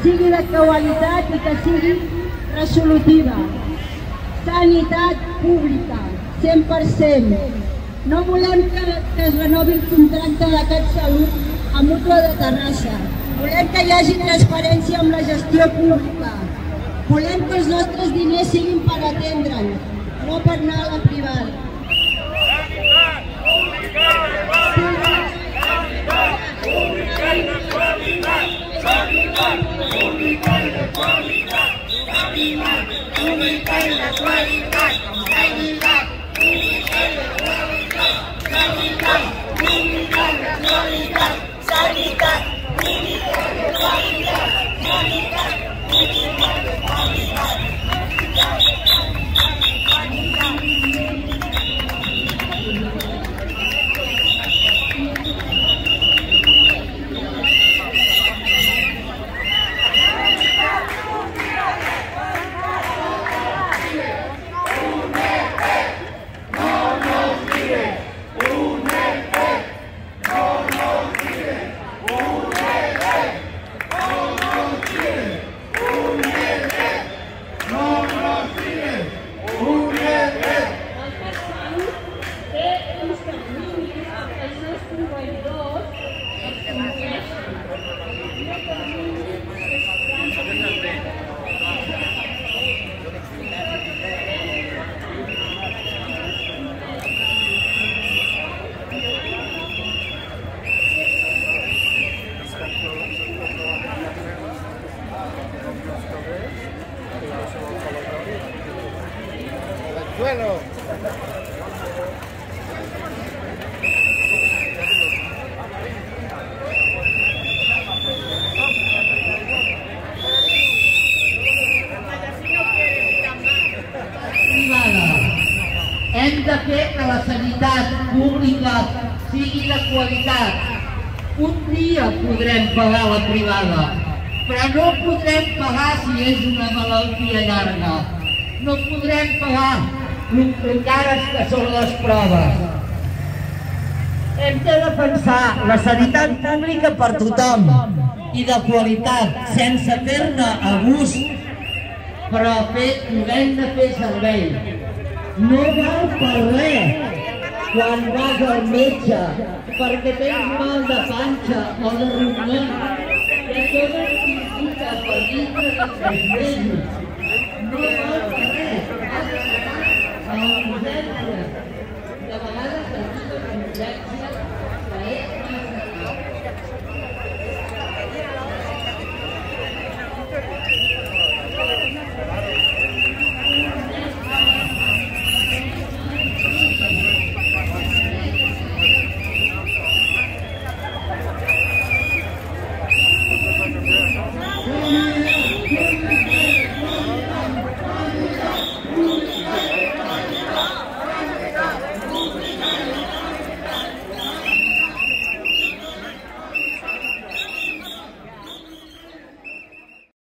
sigui de qualitat i que sigui resolutiva. Sanitat pública, 100%. No volem que es renovi el contracte de CatSalut a Mútua de Terrassa. Volem que hi hagi transparència amb la gestió pública. Volem que els nostres diners siguin per atendre'ns, no per anar a la privada. Hem de fer que la sanitat pública sigui de qualitat. Un dia podrem pagar la privada, però no podrem pagar si és una malaltia llarga. No podrem pagar el cares que són les proves. Hem de defensar la sanitat pública per tothom i de qualitat, sense fer-ne abús, però hem de fer servei. No val per res quan vas al metge perquè tens mal de panxa o de ronyons que totes visites per dintre de 3 mesos. No val per res. Has d'anar a l'urgència. De vegades a les urgències